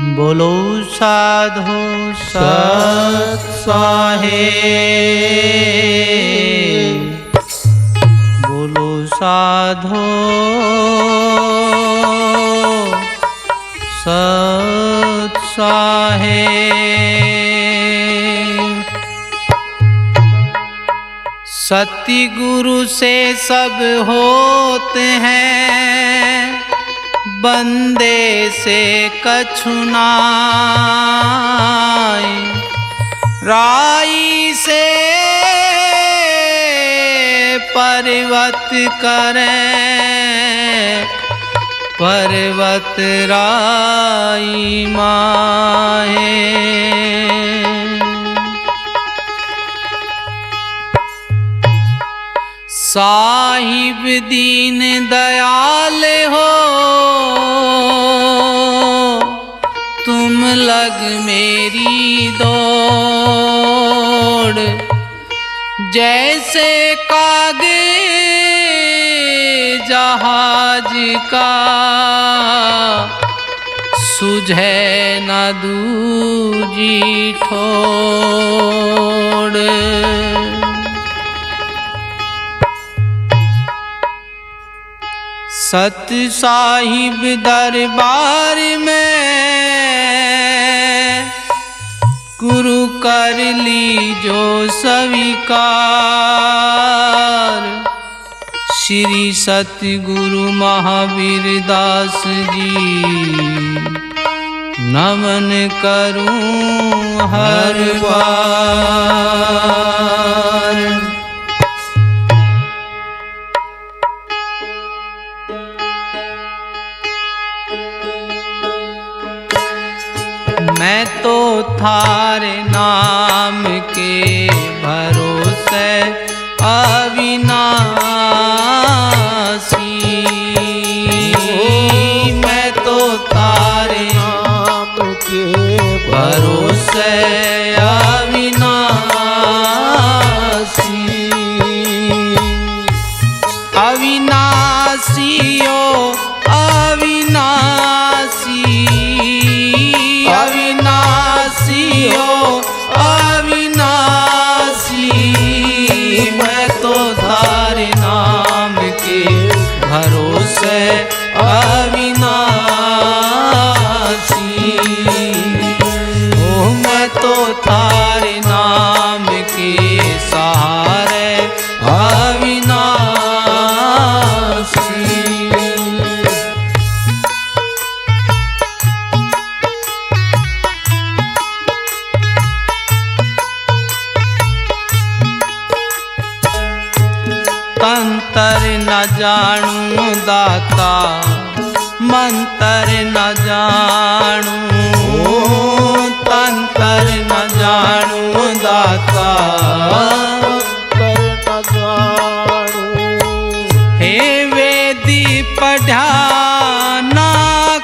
बोलो साधो सत साहेब, बोलो साधो सत साहेब। सतगुरु से सब होते हैं, बंदे से कछु नाय। राई से पर्वत करें, पर्वत राई माहे। साहिब दीन दयाल हो, तुम लग मेरी दौड़। जैसे कागे जहाज का, सुझे न दूजी ठोड़। सत साहिब दरबार में गुरु कर लीजो स्वीकार। श्री सतगुरु महावीर दास जी नमन करूं हर बार। मैं तो थारे नाम के भरोसे अविनाशी। मैं तो थारे नाम के भरोसे अविनाशी। अविनाशी ओ अविनाशी, अविनाशी हो अविनाशी। मैं तो थारे नाम के भरोसे अविनाशी। ओ मैं तो थारे नाम के सहारे अविनाशी। तंतर न जानू दाता, मंतर न जानू। तंतर न जानू दाता, मंतर न जानू। हे वेदी पढ़ा ना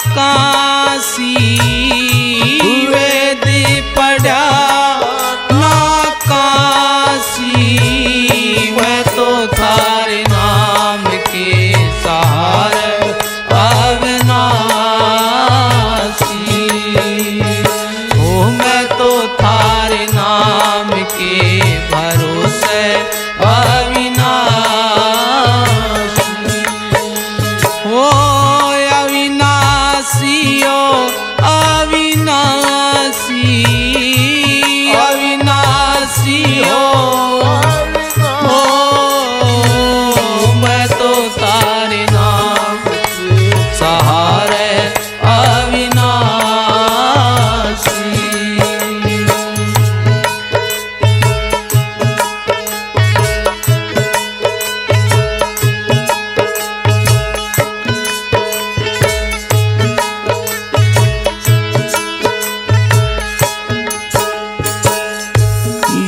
काशी, वेदी पढ़ा ना काशी। मैं तो थारे नाम के सहारे अविनाशी। ओ मैं तो थारे नाम के भरोसे अविनाशी। ओ अविनाशी ओ अविनाशी, अविनाशी हो सहारे अविनाशी।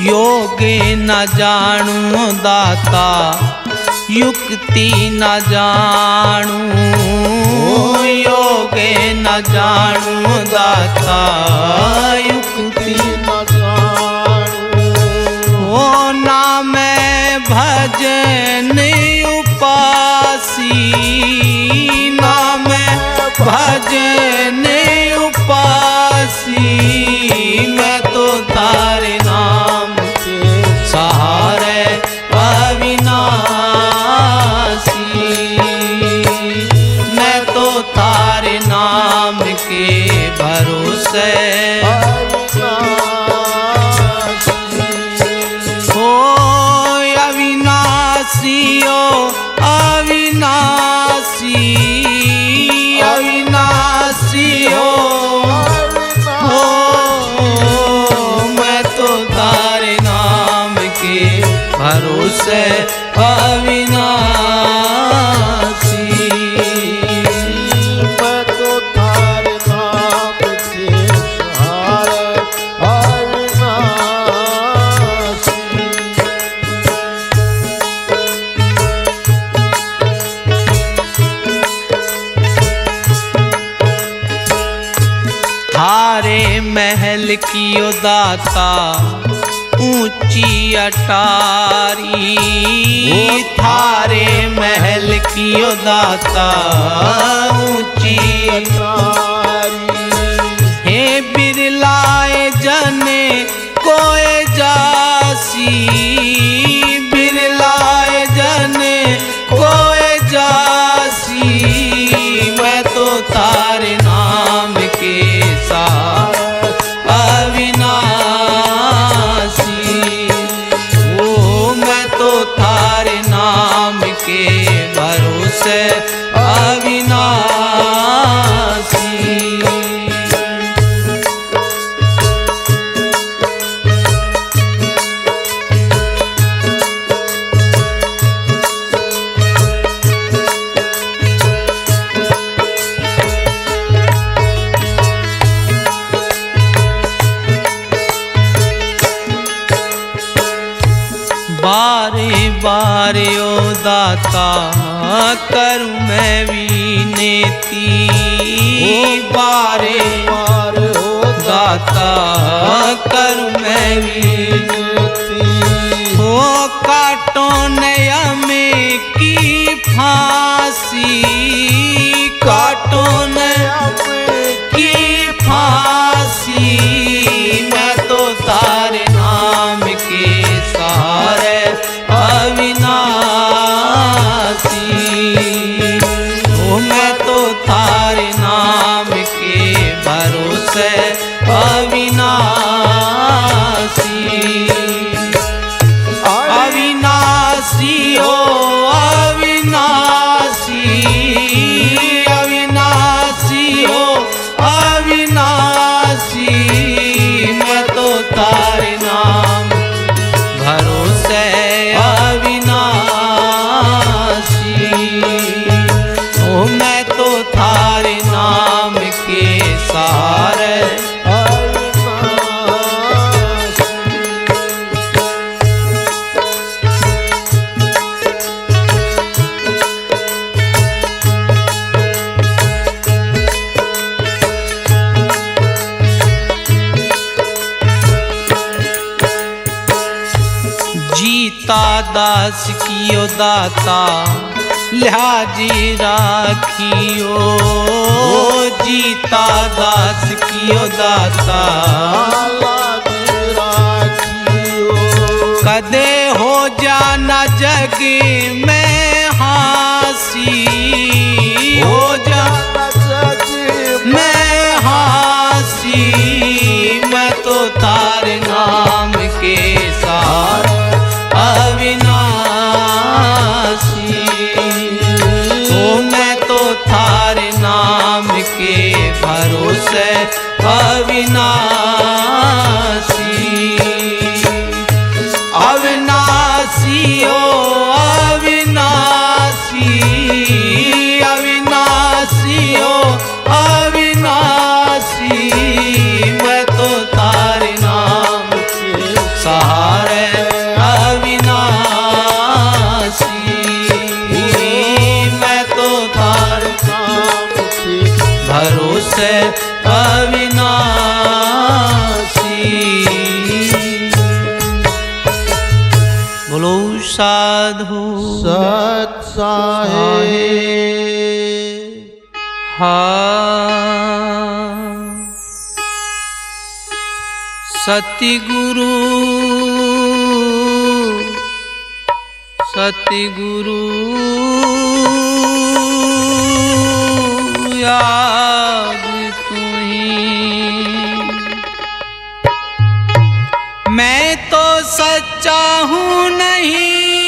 योगे न जानू दाता, युक्ति न जानू। योगे न जानू दाता, युक्ति न जानू। ओ ना मैं भजन उपासी, ना मैं भजन उपासी। नाम के भरोसे हो अविनाशी ओ अविनाशी अविनाशी हो मैं तो तारे नाम के भरोसे अविनाशी मैं तो तारे नाम के सहारे अविनाशी थारे महल कियो दाता ऊंची अटारी थारे महल कियो दाता ऊंची अटारी हे बिरलाए जने कोए जासी बिरलाए जने कोए जासी मैं तो तारे नाम के साथ अविनाशी ओ मैं तो तारे नाम के भरोसे अविनाशी बारे बारे ओ दाता करूं मैं विनती बारे पार हो दाता करूं मैं विनती हो काटो नया में की फांसी काटो नया की फांसी मैं तो तारे नाम के सहारे अविनाशी ओ मैं तो तारे नाम के भरोसे अविनाशी अविनाशी हो अविनाशी अविनाशी हो अविनाशी मैं तो तारे नाम भरोसे अविनाशी ओ मैं तो थारे नाम के सहारे जीता दास कियो दाता लिहाजी राखियो जीता दास कियो दाता कदे हो जाना जग में हासी हो जाना जग में हासी मैं तो तारे नाम के सहारे अविनाशी ओ मैं तो थारे नाम के भरोसे अविनाशी अविनाशी ओ अविनाशी अविनाशी ओ अविनाशी मैं तो तारे नाम के सहारे अविनाशी मैं तो तारे नाम के भरोसे अविनाशी बोलो साधु सत साहेब हाँ सतगुरु सतगुरु याद तू ही। मैं तो सच्चा हूँ नहीं,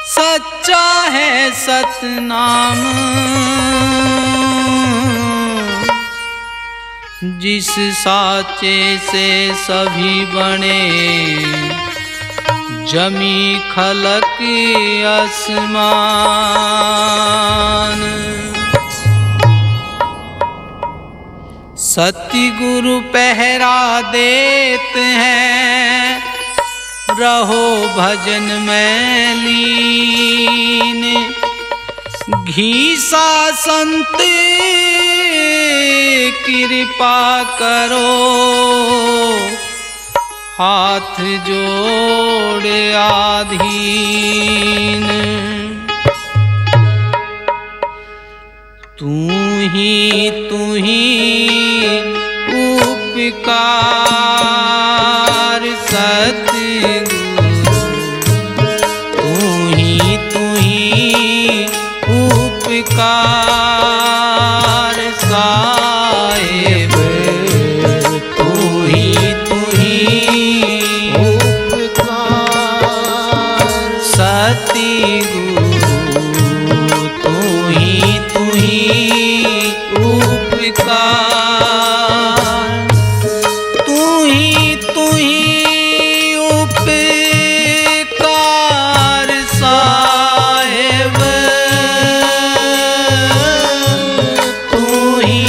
सच्चा है सतनाम, जिस साचे से सभी बने, जमी खलक आसमान। सतगुरु पहरा देते हैं, रहो भजन में लीन। घीसा संत कृपा करो, हाथ जोड़े आधीन। तू ही उपकार सतगुरु, तू ही उपकार साहिब, तू ही उपकार सतगुरु, तू ही उपकार, तू ही उपकार साहिब, तू ही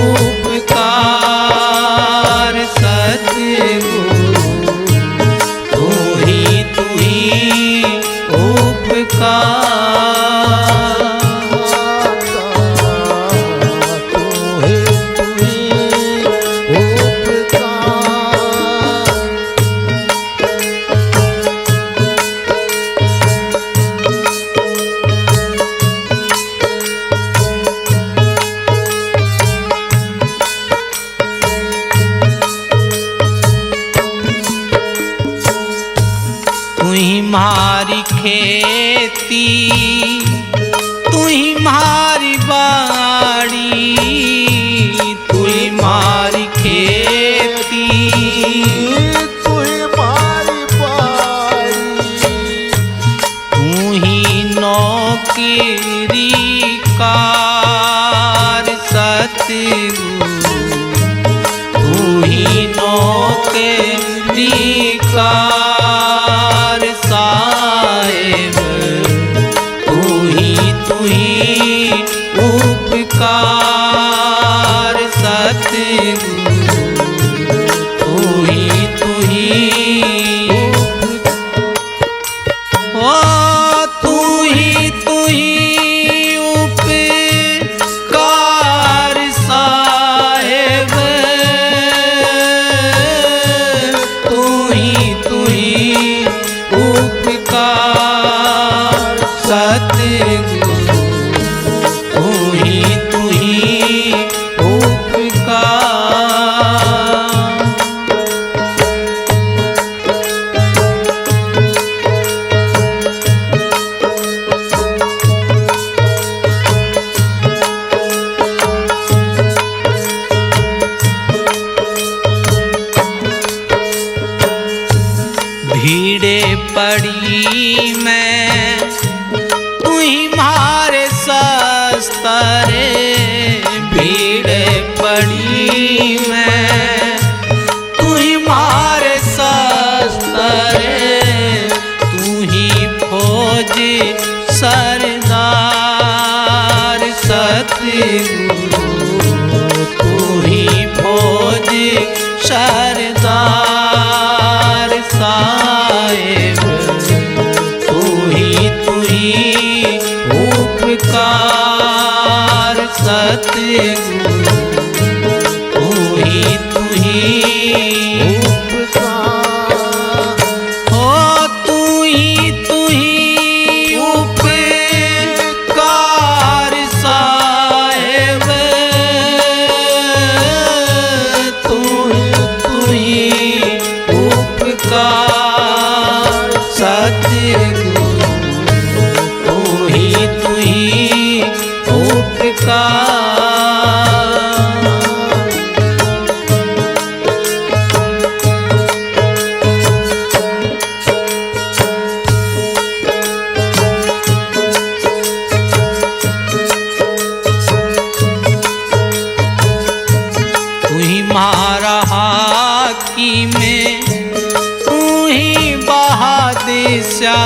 उपकार सतगुरु, तू ही उपकार। तू ही मारी खेती, तू ही मारी बाड़ी, तू ही मारी खेती, तू ही मारी बाड़ी, तू ही नौकरी कार सतगुरु, तू ही नौकरी कार साहिब, तू ही उपकार सतगुरु, तू ही ओ तू ही उपकार साहिब, तू ही उपकार सतगुरु, तू ही उपकार। भीड़े पड़ी मैं, तू ही मारे सस्तरे, भीड़े पड़ी मैं, तू ही मारे सस्तरे, तू ही फौज सरदार सतगुरु, तू ही फौज सरदार साहिब, तू ही उपकार सतगुरु, तू ही उपकार। ओ तू ही उपकार साहिब, तू ही उपकार सतगुरु, तू ही तू ही मारा हाकिम तू ही बहादशाह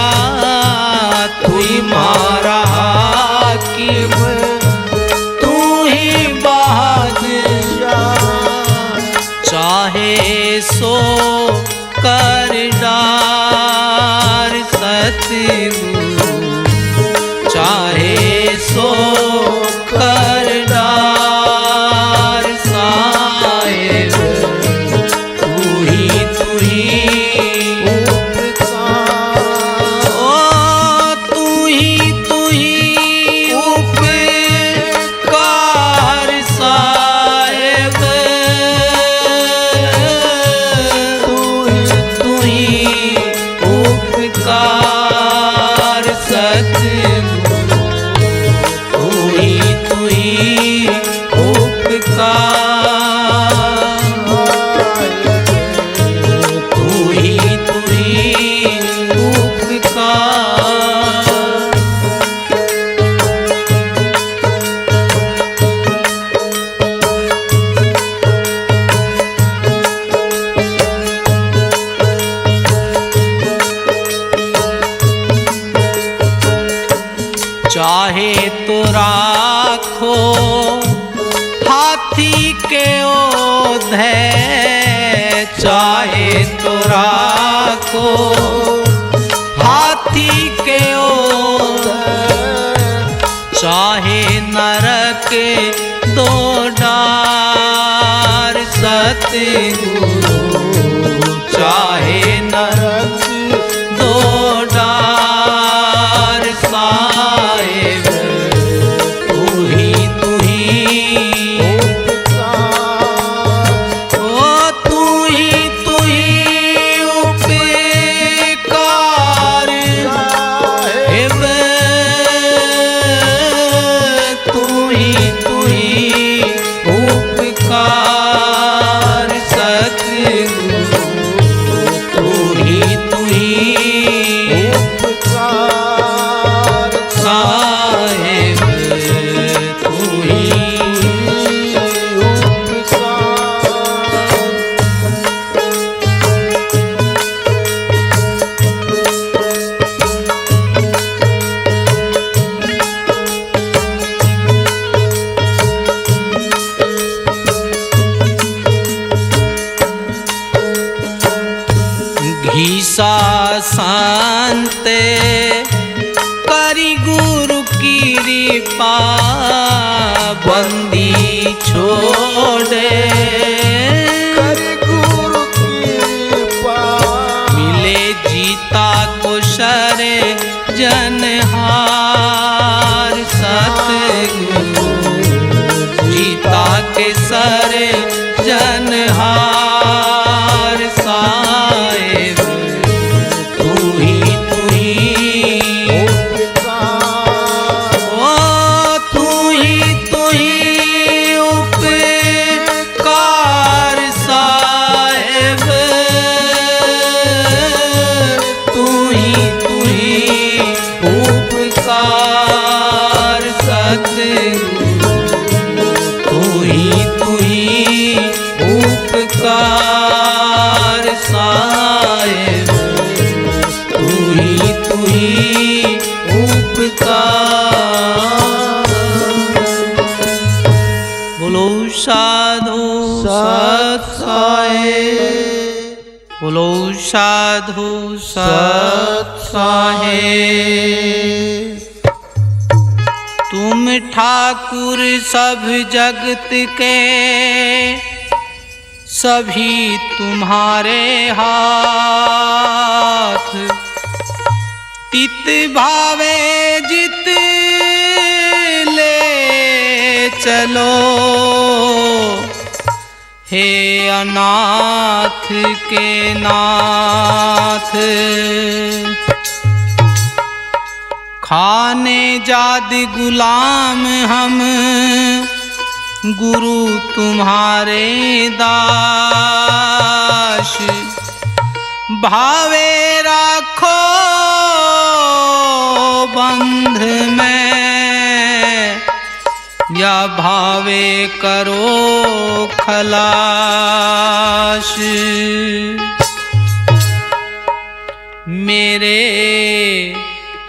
तू ही मारा हाकिम तू ही बहादशाह चाहे सो कर डार सतगुरु चाहे सो कर डार साहेब तू ही ओ तू ही उपकार साहेब तू ही उपकार सतगुरु तू ही उपकार तू ही उपकार चाहे तो राखो हाथी के ओधे चाहे तो राखो हाथी के ओधे चाहे नरक दो डार सतगुरु चाहे नरक दो डार साहेब तू ही ओ तू ही उपकार साहेब तू ही उपकार सतगुरु तू ही उपकार साहेब तू ही घीसा शांते करी गुरु की कृपा बंदी छोड़े गुरु कृपा मिले जीता को शरे जनहार सतगुरु जीता के सरे जनहार साहेब तू ही ओ तू ही उपकार साहेब तू ही उपकार सतगुरु तू ही उपकार साहेब तू ही उपकार बोलो साधु सत साहेब बोलो साधु सत साहेब तुम ठाकुर सब जगत के सभी तुम्हारे हाथ तित भावे जित ले चलो हे अनाथ के नाथ खाने जाद गुलाम हम, गुरु तुम्हारे दास। भावे राखो बंध में, या भावे करो खलास। मेरे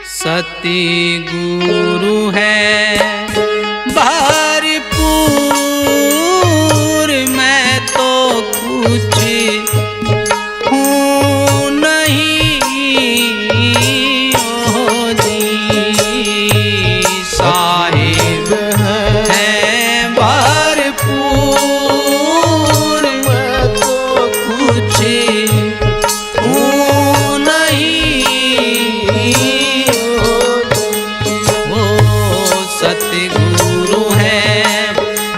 सती गुरु है भरपूर, मैं तो कुछ हूँ नहीं। ओ जी साहिब है भरपूर, मैं तो कुछ हूँ नहीं। ओ सतगुरु है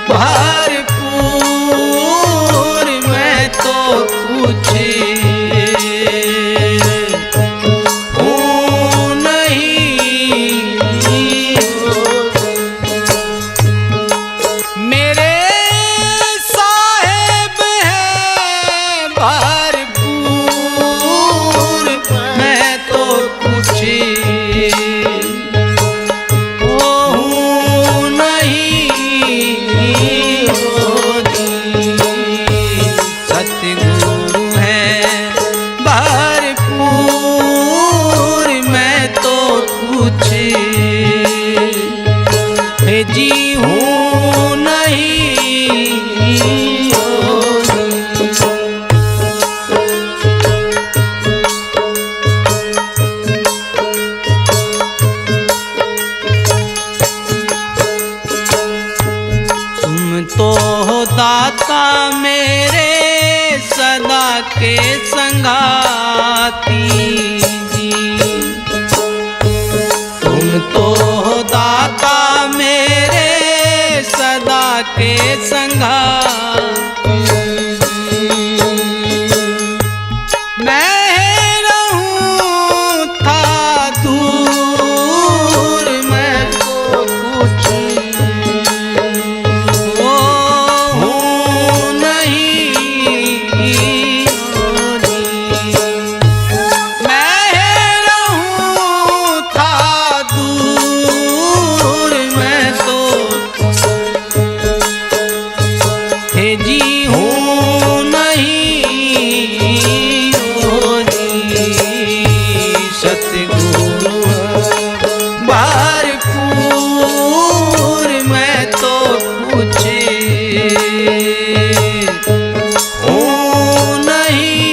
भरपूर, मैं तो कुछ हूँ नहीं। मेरे साहिब है भरपूर, मैं तो कुछ हूँ नहीं। सतगुरु है भरपूर, मैं तो कुछ जी हूँ नहीं। तुम तो हो दाता मेरे सदा के संगाती जी। तुम तो हो दाता मेरे सदा के संगाती। मैं रहूं था दूर, मैं तो कुछ हूँ नहीं। मैं रहूं था दूर, मैं तो हे जी हूँ नहीं। सतगुरु भरपूर, मैं तो कुछ हूँ नहीं।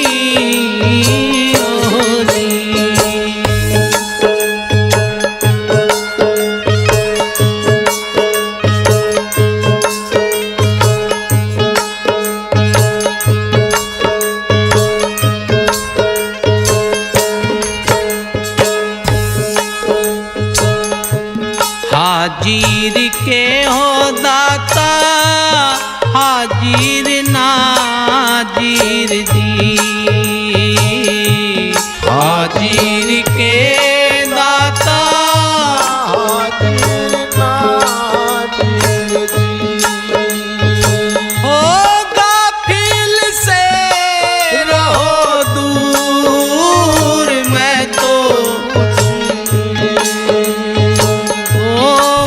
हाजिर के हो दाता, हाजिर नाजिर जी। हाजिर के दाता, हाजिर नाजिर जी। हो गाफिल से रहो दूर, मैं तो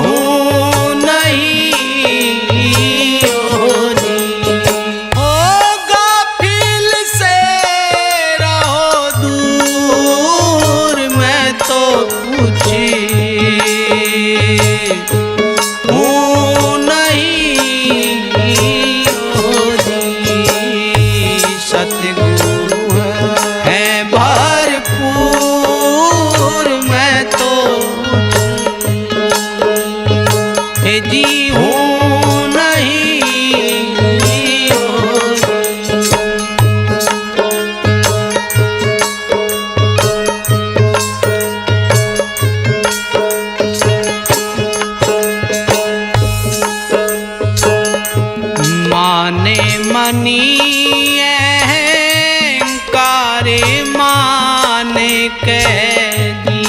हूँ नहीं। हो गाफिल से रहो दूर, मैं तो कुछ हूँ नहीं। सतगुरु है भरपूर, मैं तो जी हूँ नहीं। माने मनी अहंकारे माने कैदी।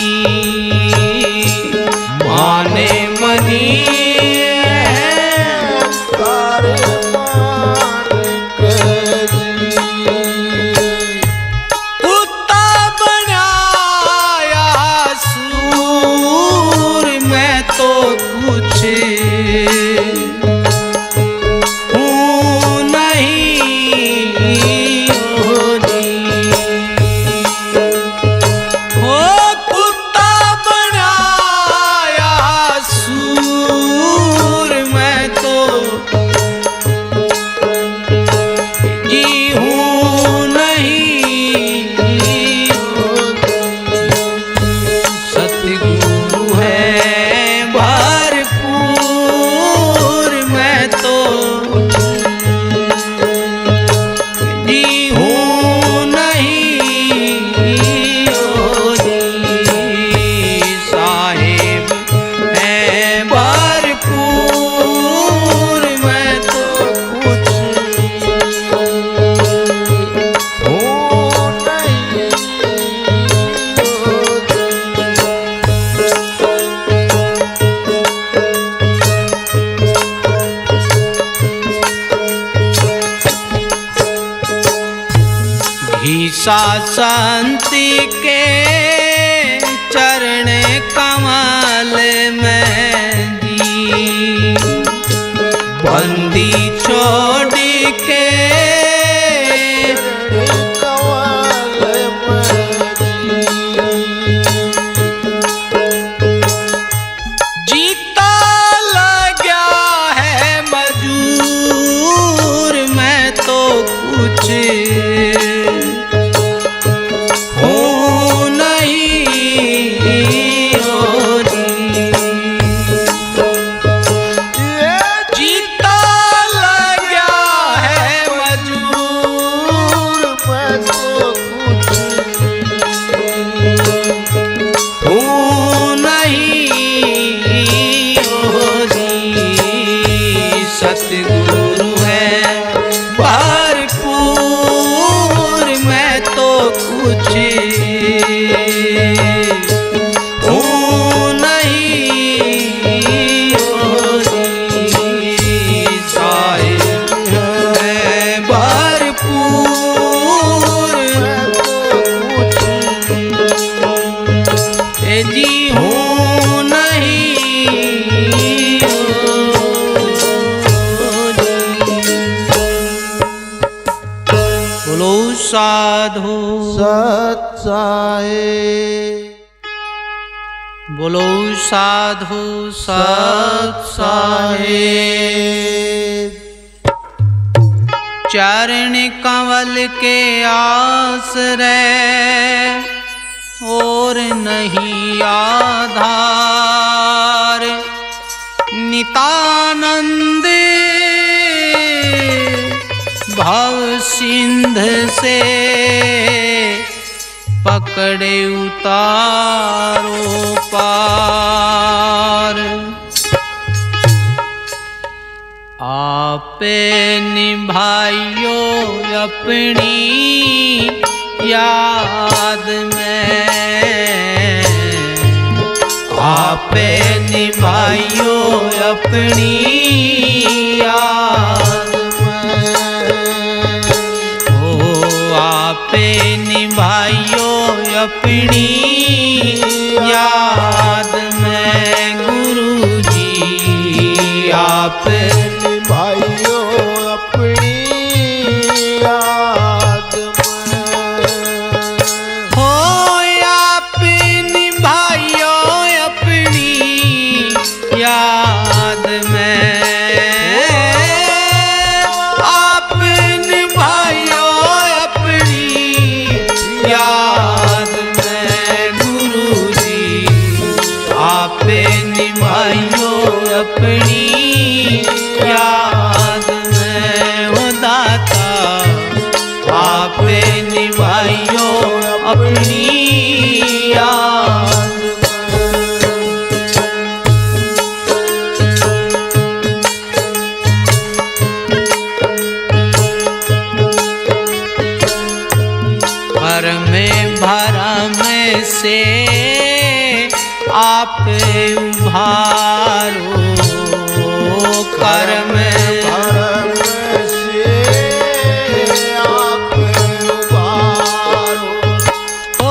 ईसा संति के चरण कमल में जी बंदी छोड़ के जीता लगा है मजूर मैं तो कुछ सतगुरु है भरपूर मैं तो कुछ हूँ नहीं साहिब है भरपूर जी हूँ नहीं। बोलो साधु सत साहिब, बोलो साधु सत साहिब। चरण कमल के आश्रय और नहीं आधार नितानंद भव सिंध से पकड़े उतारो पार। आपे निभाइयो अपनी याद में, आपे निभाइयो अपनी याद आपे निभाइयो अपनी याद में गुरुजी आप निभाइयो अपनी याद में। हो आप निभाइयो अपनी याद में, आप निभाइयो याद में गुरुजी आप निभाइयो अपनी याद में। हो दाता आप निभाइयो अपनी याद भरम से आप उभारो कर्म से आप उबारो। ओ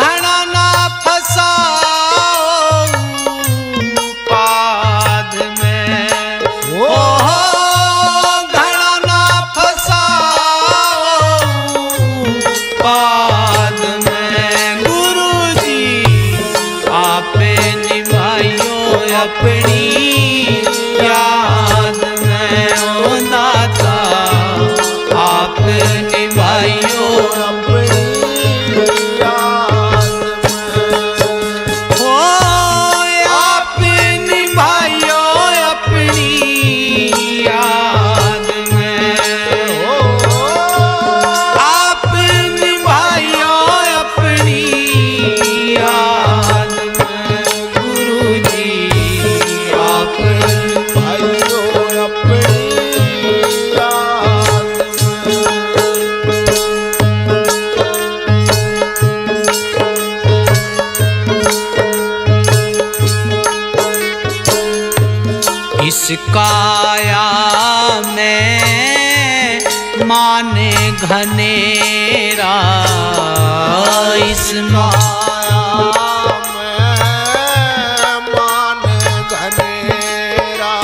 घड़ा ना फसाओ पाद में, ओ घड़ा ना फसाओ पाद में गुरुजी आप निभाइयो अपनी याद में। ओ दाता आप निभाइयो अपनी याद में। हो आप निभाइयो अपनी याद में, आप निभाइयो अपनी याद में गुरुजी आप निभाइयो अपनी याद इस काया में माने घनेरा इस माया में मान घनेरा।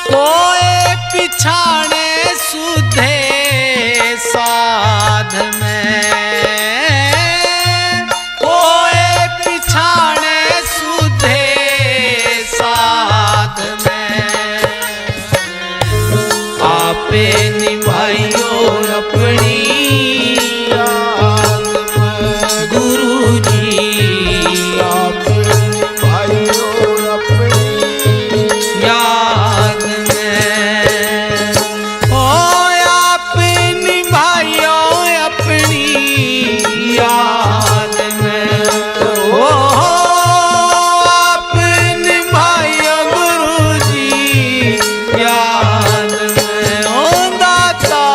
कोए पिछाड़े सुधे साध में, कोए पिछाड़े सुधे साध में। आपे निभाइयो अपनी याद में गुरु जी, आपे निभाइयो अपनी याद में। ओ आप निभाइयो अपनी याद में। ओ आप निभाइयो गुरु जी याद में। ओ दाता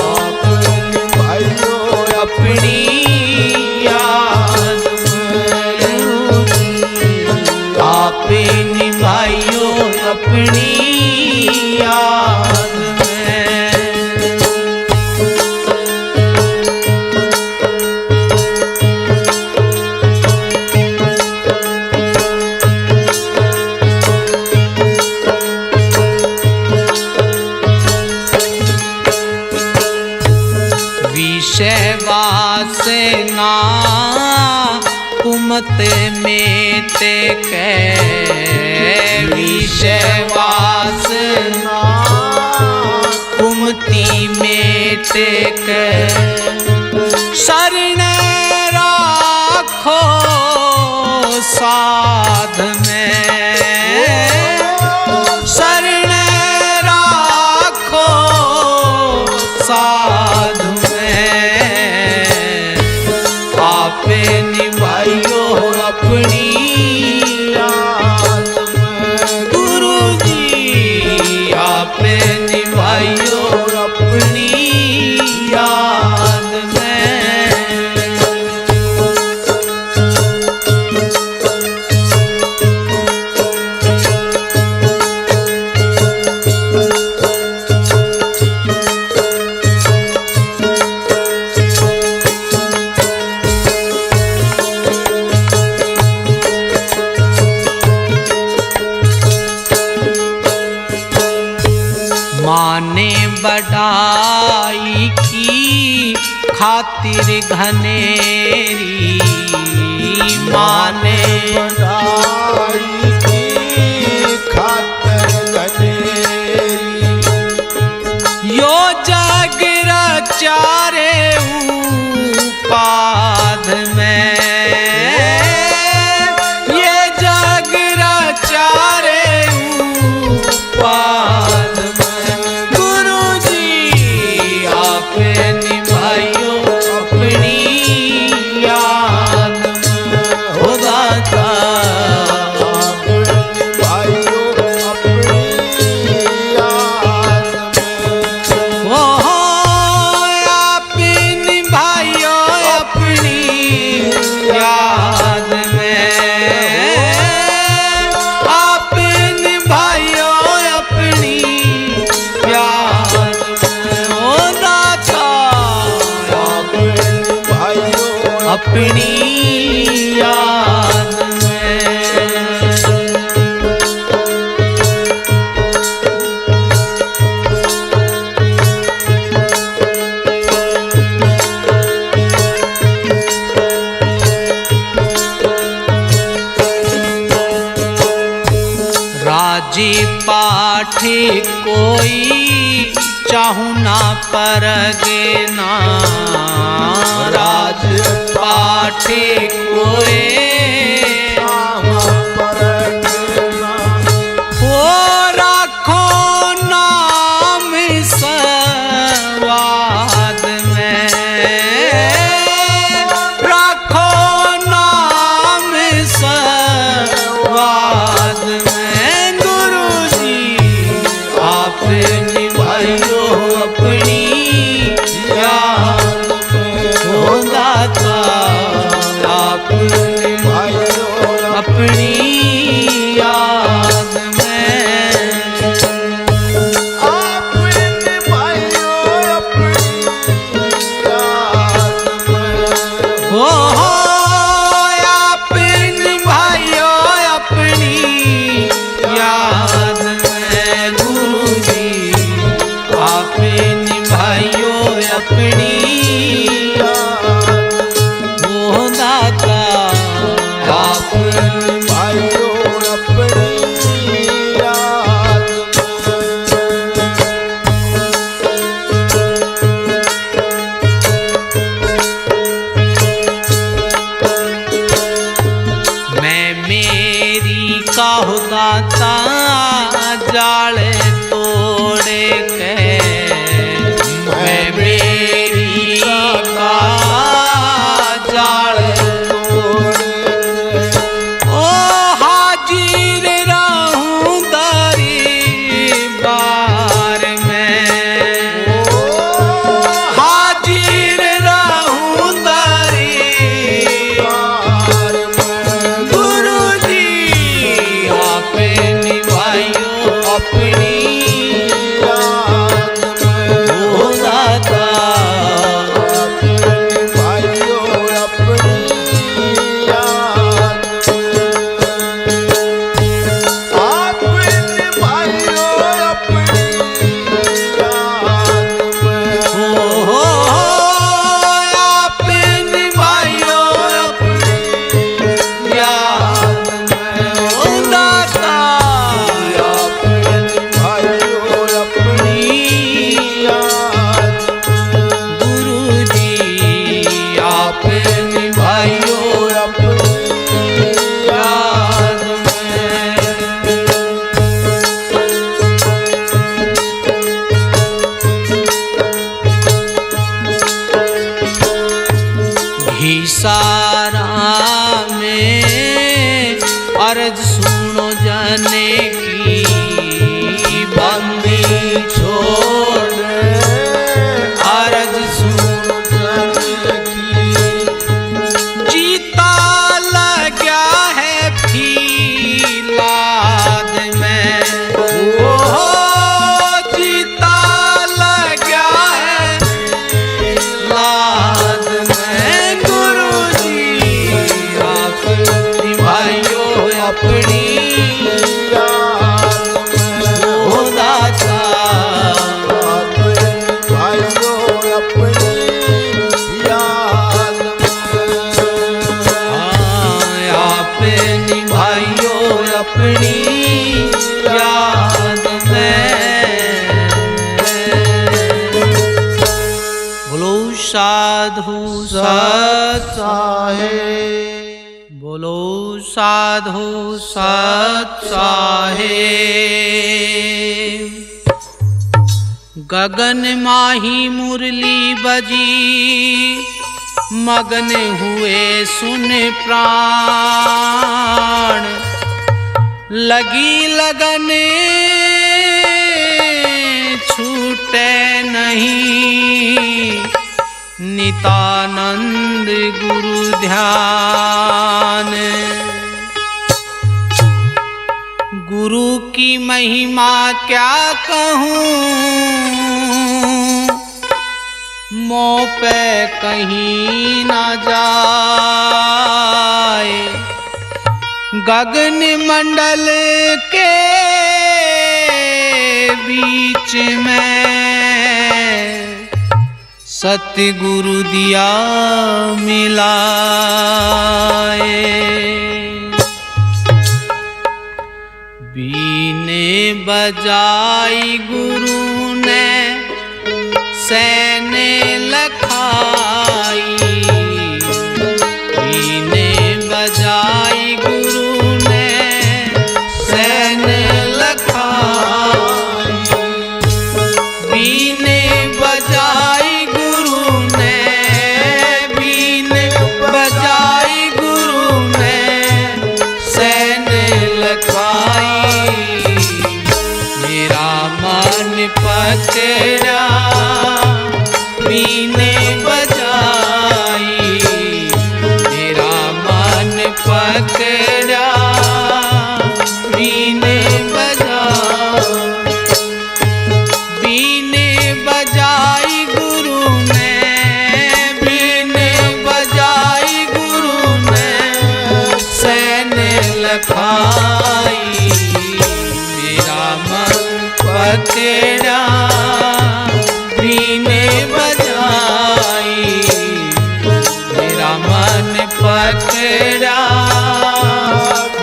आपे निभाइयो अपनी याद में, गुरु जी आप निभाइयो अपनी याद में। विषय वासना कुमत मेटे के, विषय वासना कुमति मेटे के। शरण राखो साध में, शरण राखो साध में। आपे निभाइयो अपनी याद में गुरु जी, आपे निभाइयो अपनी याद में। माने बढ़ाई की खातिर घनेरी, माने बढ़ाई की खातिर घनेरी। यो जग रचारे उपाध में, ये जग रचारे उपाध में। गुरु जी आप निभाइयो अपनी याद में। हो दाता आपे निभाइयो अपनी याद में। वो आप निभाइयो अपनी याद में। आप निभाइयो अपनी याद में। ओ दाता आपे निभाइयो अपनी याद में। राजी पाठी कोई चाहूं ना परगे ना, राज पाठी कोई हो राखो नाम सवाद में, राखो नाम सवाद में। गुरु जी आप निभाइयो अपनी याद में। हो दाता आप निभाइयो जाले तोड़े के मैं मेरी का जाल ओ हाजिर रहूं दरबार में हाजिर रहूं दरबार में गुरु जी आप निभाइयो अपनी याद में ओ दाता भाइयों अपनी याद आप भाइयों अपनी याद हो आप निभाइयो अपनी याद में ओ दाता भाइयों अपनी याद गुरु जी आप निभाइयो अपनी याद में घीसारा में अर्ज सुनो जाने की बंदी छोड़ अर्ज सुनो जीता लगा है फीलाद में ओ जीता लगा है लाद में गुरु जी आप निभाइयो अपनी ओ दाता भाइयों अपनी याद आप निभाइयो अपनी याद में बोलो साधु सत साहेब बोलो साधु सत साहेब गगन माही मुरली बजी मगन हुए सुन प्राण लगी लगन छूटे नहीं नितानंद गुरु ध्यान गुरु की महिमा क्या कहूँ मोह पे कहीं ना जाए गगन मंडल के बीच में सतगुरु दिया मिलाए बीने बजाई गुरु ने सैने लखाई बीने बजाई गुरु ने सैने लखाई बीने बजाई गुरु ने बीने बजाई गुरु ने सैने लखाई मेरा मन पकड़ा बीने बजाई मेरा मन पकड़ा बीने बजाई गुरु ने बीने बजाई गुरु ने सैने लखाई मेरा मन पकड़ा बीने बजाई मेरा मन पकड़ा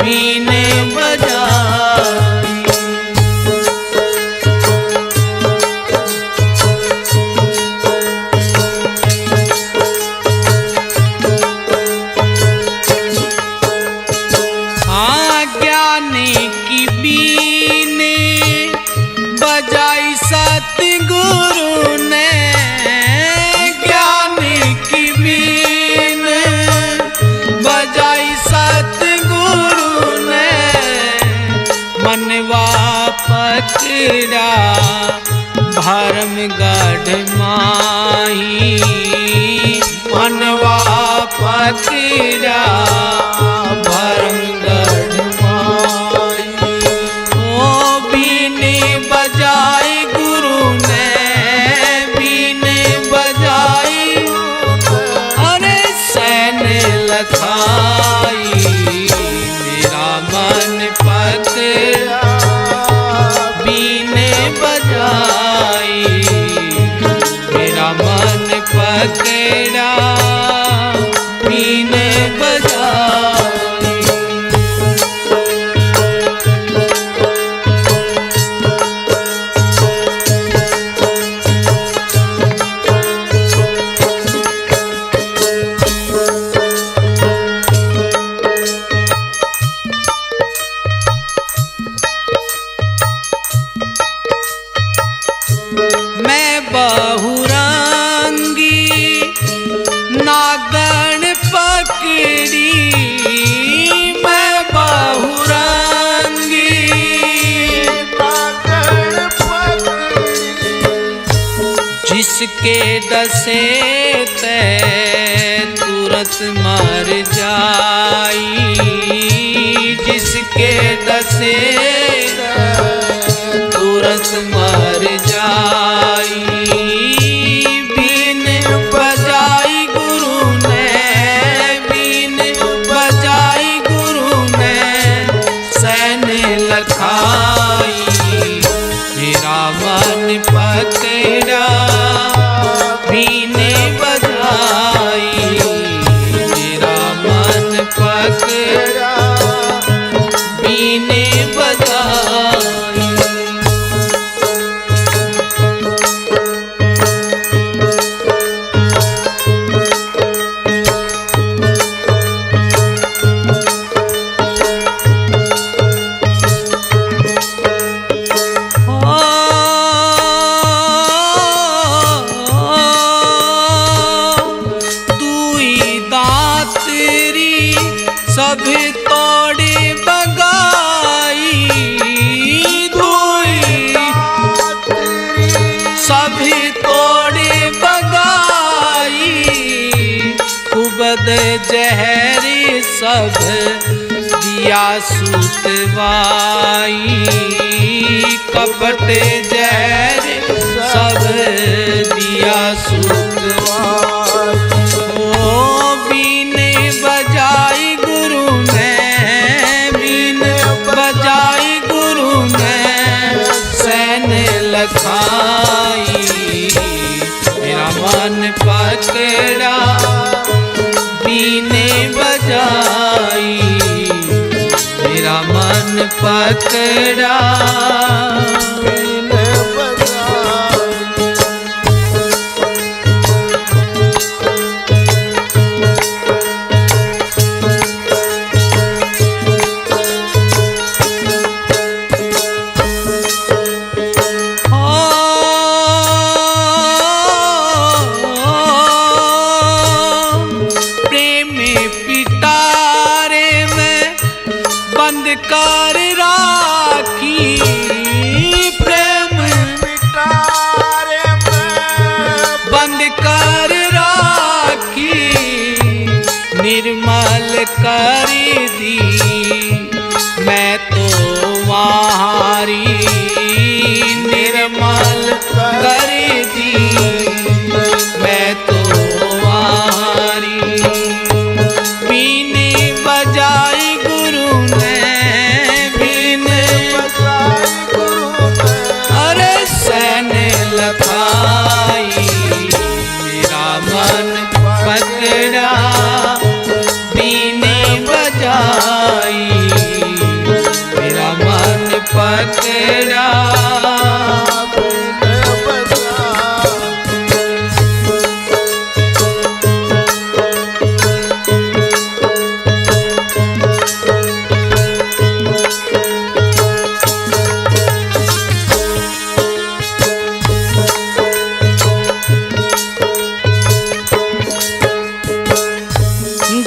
बीने बजाई हाँ ज्ञानी की बीन पकड़ा भरम गढ़ माही, मनवा पकड़ा भरम गढ़ माही। ओ बीने बजाई गुरु ने, बीने बजाई अरे सैन लखाई, मेरा मन पकड़ा बीने बजाई, मेरा मन पकड़ा बीने बजाई। मैं बहुरंगी नागन पकड़ी, मैं बहुरंगी नागन पकड़ी, जिसके डसे ते तुरंत मर जाई, जिसके डसे तुरंत मर जाई। बीन बजाई गुरु ने, बीन बजाई गुरु ने सैन लखाई, मेरा मन पकड़ा बीने बजाई, मेरा मन पकड़ा बीने बजाई। सब तोड़े बगाई, धोई सब तोड़े बगाई, कुबद जहरी सब दिया सुतवाई, कपट जहर सब दिया सुतवाई। ओ बीने बजाई गुरु ने, बीन बजाई गुरु ने सैन लखाई, मेरा मन पकड़ा बीने बजाई, मेरा मन पकड़ा बीने बजाई। कर राखी प्रेम पिटारे में बंद कर राखी, निर्मल कर दी मैं तो वहारी, निर्मल कर दी मैं तो वहारी। बीने बजाई गुरु ने, अरे सैन लखाई, मेरा मन पकड़ा बीने बजाई, मेरा मन पकड़ा बीने बजाई।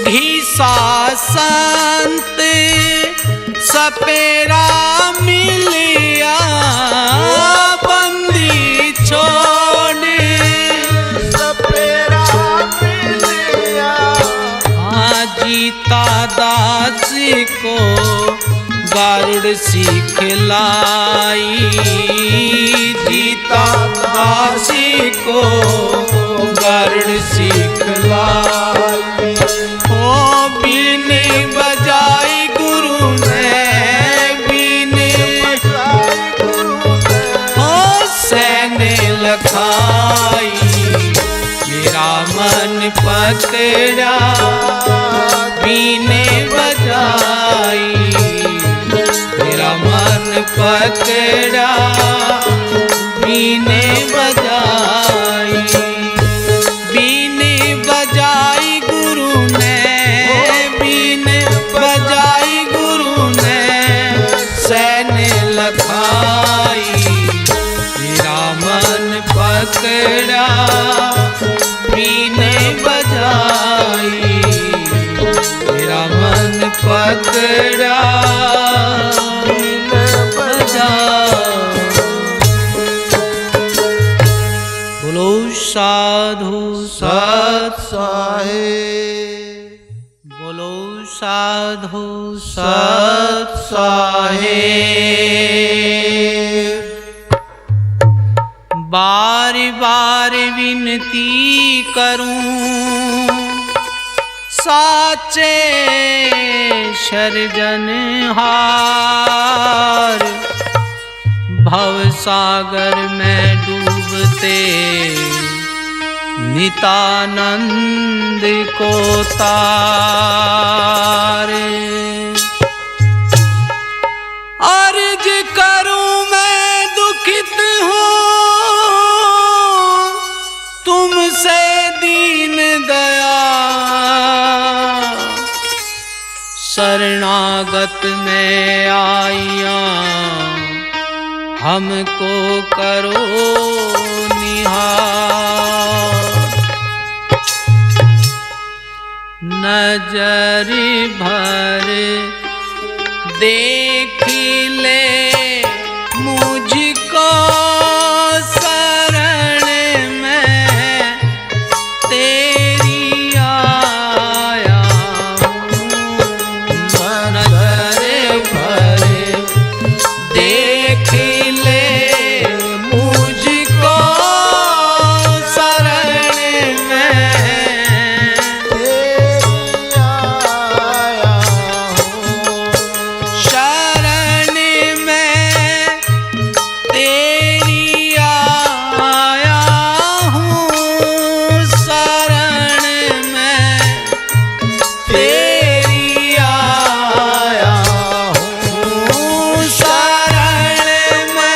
घीसा संत सपेरा मिलिया, गरुड़ सिखलाई जीता दासी को गरुड़ सिखलाई। ओ बीन बजाई गुरु ने बीन ओ सैन लखाई मेरा मन पकड़ा बीने बजाई मेरा मन पकड़ा बीने बजाई। बीने बजाई गुरु ने बीने बजाई गुरु ने सैन लखाई मेरा मन पकड़ा बीने बजाई मेरा मन पकड़ा बीने बजाई। बोलो साधु सत साहेब, बोलो साधु सत साहेब। बार बार विनती करूं साचे शरजनहार भव सागर में डूबते नितानंद को तारे। अर्ज करूं मैं दुखित हूँ तुमसे दीन दया शरणागत में आइया हमको करो निहार। नजर भर देख ले मुझको शरण में तेरी आया हूँ। नजर भर देख ले मुझको शरण में शरण में तेरी आया हूँ। शरण में तेरी आया हूँ। शरण में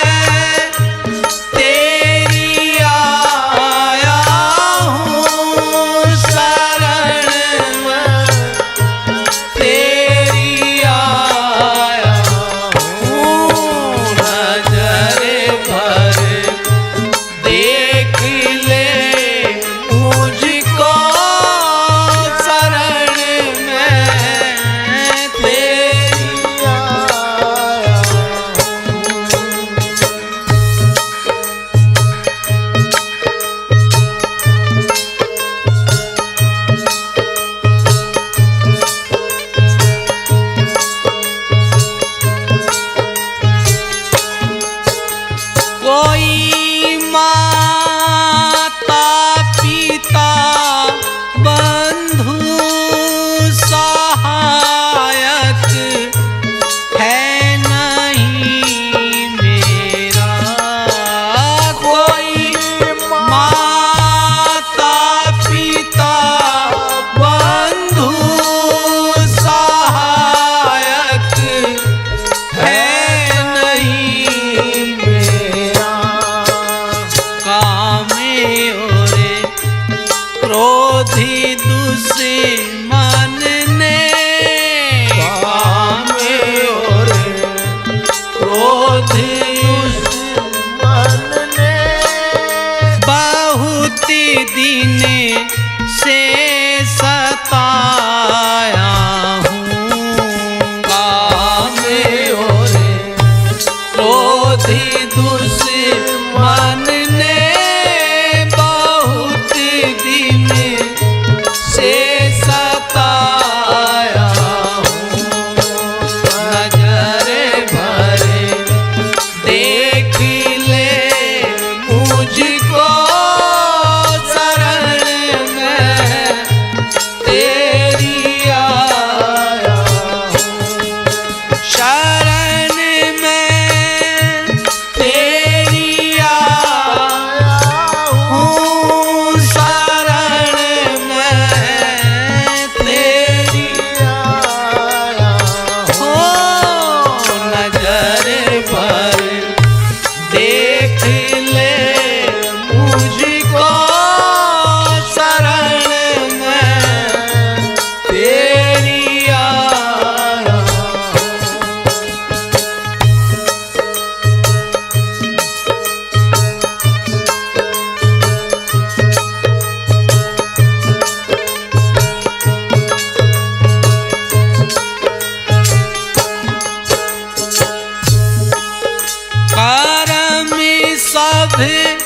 तरफ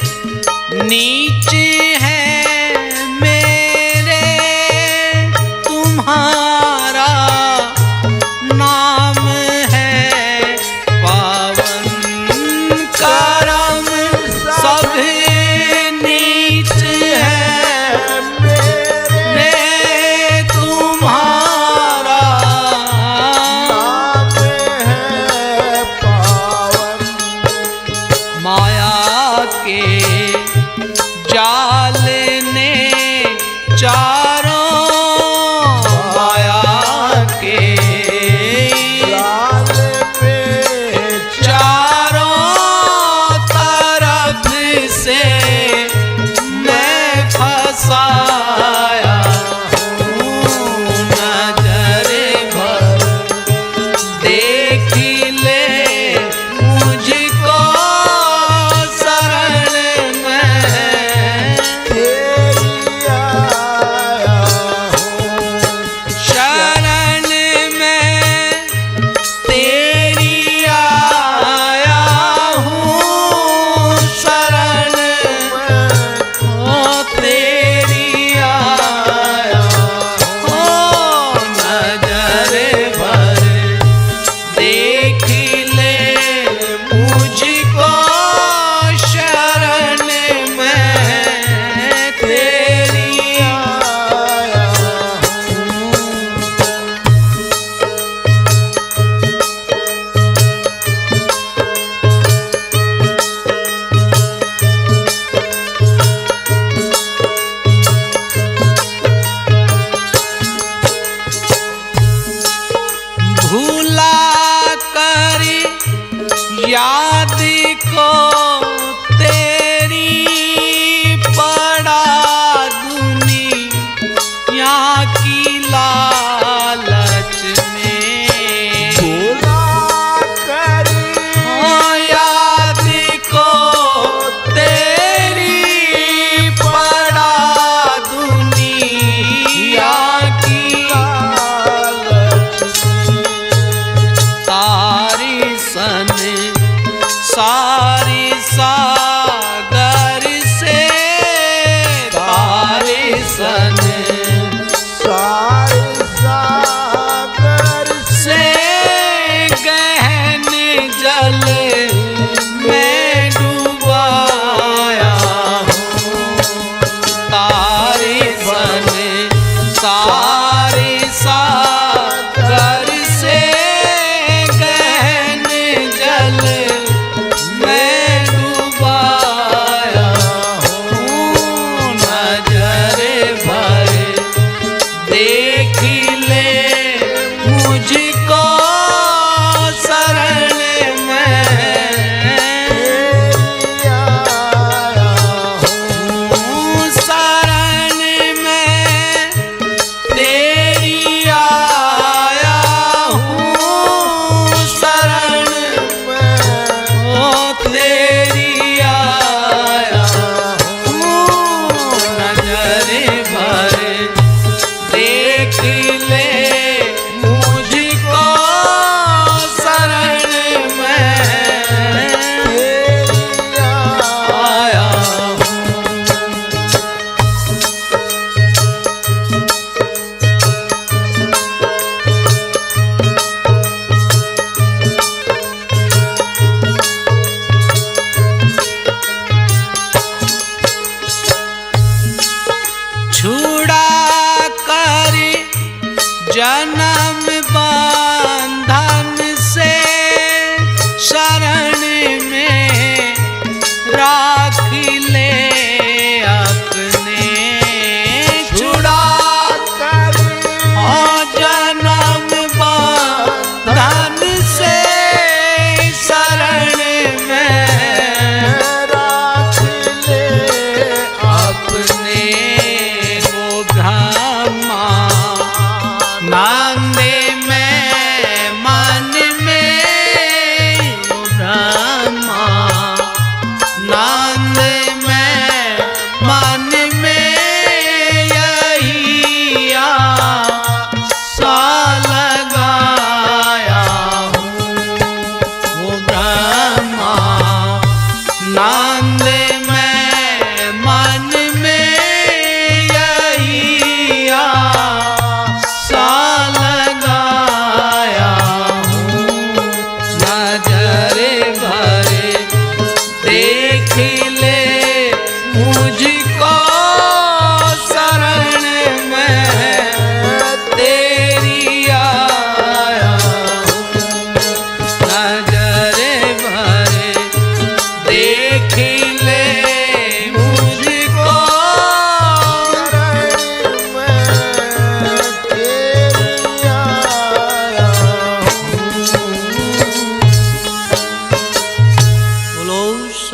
नीच है मेरे, तुम्हारा नाम है पावन। करम सब नीच है मेरे, तुम्हारा नाम है पावन। माया के जाल ने चारों, माया के लाल पे चारों तरफ से मैं फंसाया हूँ। नजर भर देख ले मुझको शरण में, तेरी आया हूँ। शरण में तेरी आया हूँ। शरण तेरी आया हूँ। नजर भर देख ले मुझको शरण में, तेरी आया हूँ। भूला कर याद को तेरी पड़ा दुनिया की लालच में। भूला करी याद को तेरी पड़ा दुनिया की लालच तारी सन सारी सागर से, तारी सन सारे सागर से गहन जल में डुबाया हूँ। तारी सन सारी सागर से गहन जल में डुबाया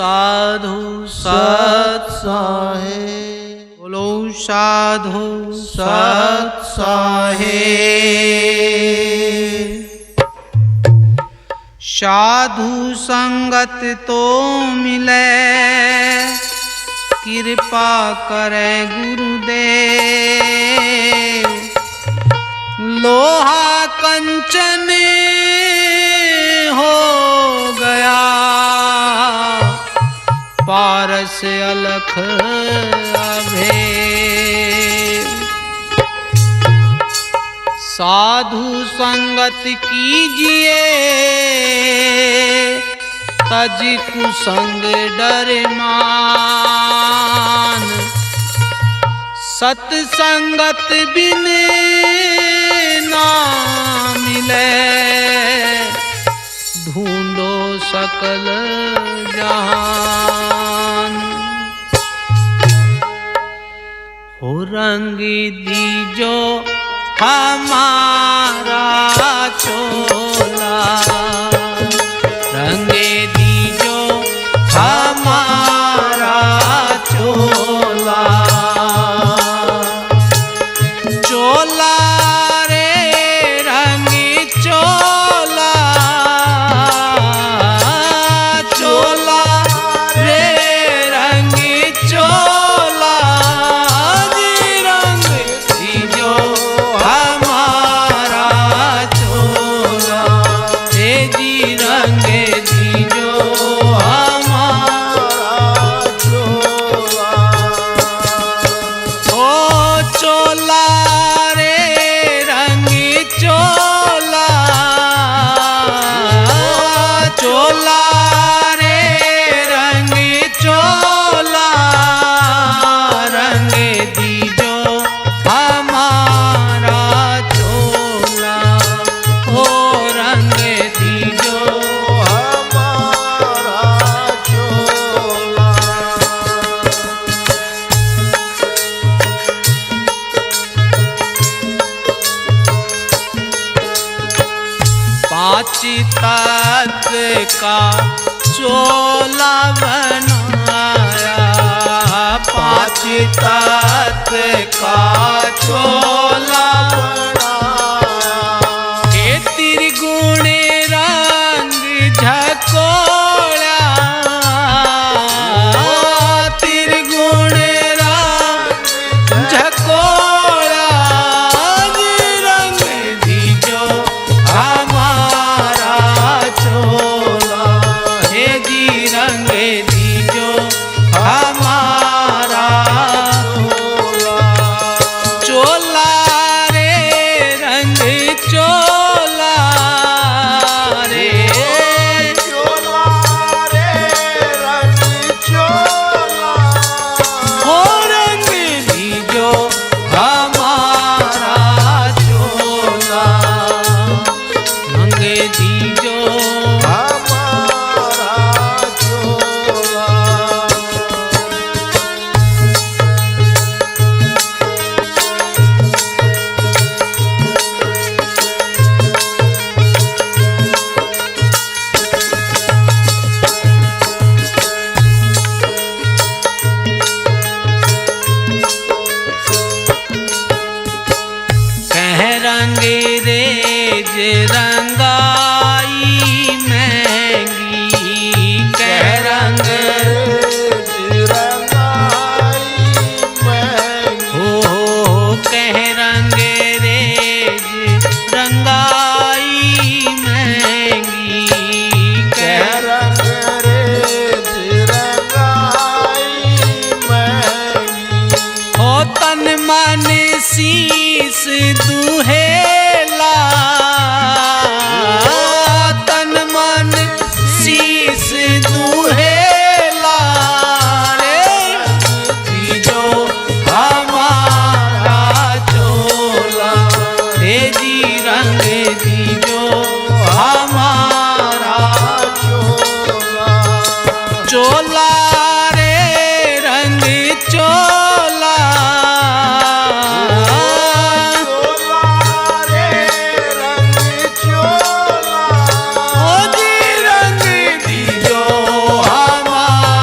साधु सत साहे बोलो साधु सत साहे साधु संगत तो मिले कृपा करे गुरुदेव लोहा कंचन हो गया पारस अलख अभेद साधु संगत कीजिए तज कुसंग डर मान सत्संगत बिन ना मिले ढूंढो सकल जहान हो रंग दीजो हमारा चोला रंग दीजो हमारा चोला चोला रे रंग चोला चोला रे रंग चोला जी रंग दीजो हमारा चोला हे जी रंग दीजो हमारा चोला ओ चोला रे रंग चोला चोला रे रंग चोला रंग दीजो हमारा चोला ओ रंग दीजो हमारा चोला पांच तत्व का चोला बनाया पांच तत्व का चोला के त्रिगुण रंग झकोड़ा त्रिगुण रंग झकोड़ा रंग दीजो हमारा चोला हे जी रंग दीजो हमारा चोला रे रंग चोला रे चोला रे रंग चोला हो रंग दीजो हमारा चोला रंग दीजो हमारा चोला कह रंग रेज रंगाई महंगी कह रंग हो कह रंग रेज रंगाई महंगी कह हो तन मन शीस दुहेला तन मन शीस दुहेला रे दीजो हमारा चोला हे जी रंग दीजो हमारा चोला रे रंग चोला ओ जी रंग दीजो हमारा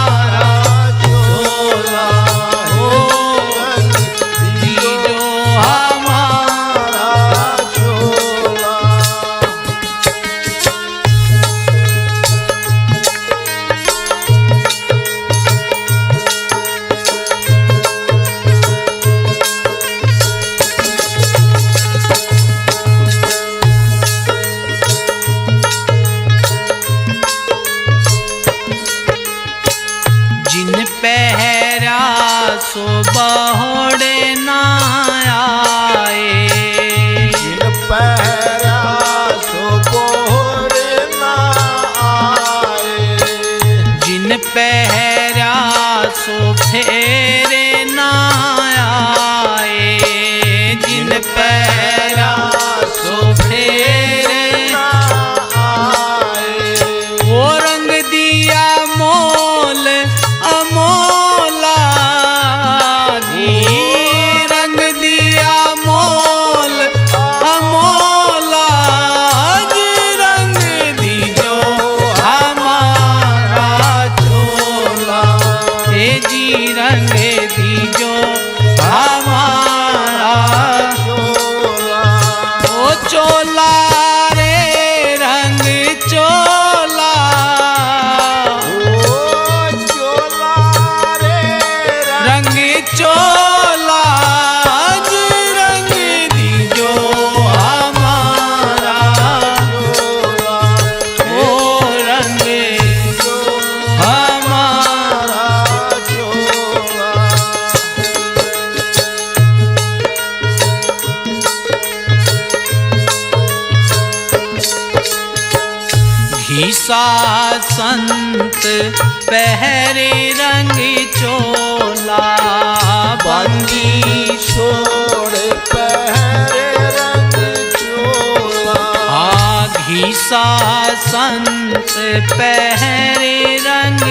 जिन पहरा सो बहुड़े ना आए, जिन पहरा सो बहुड़े ना आए, जिन पहरा सो फेरे ना आए, जिन पहरा सो फेरे ना आए। वो रंग दिया मोल अमोला दी, रंग दिया मोल अमोला जी, रंग दी जो हमारा चोला, हे जी रंग दी जो हमारा चोला, ओ चोला रे रंग चोला, ओ चोला रे रंग चोला जी, रंग दी जो हमारा चोला, ओ रंग जो हमारा। चोला। घीसा संत पहरे रंग चोला, बंदी छोड़ पहरे रंग चोला, घीसा संत पहरे रंग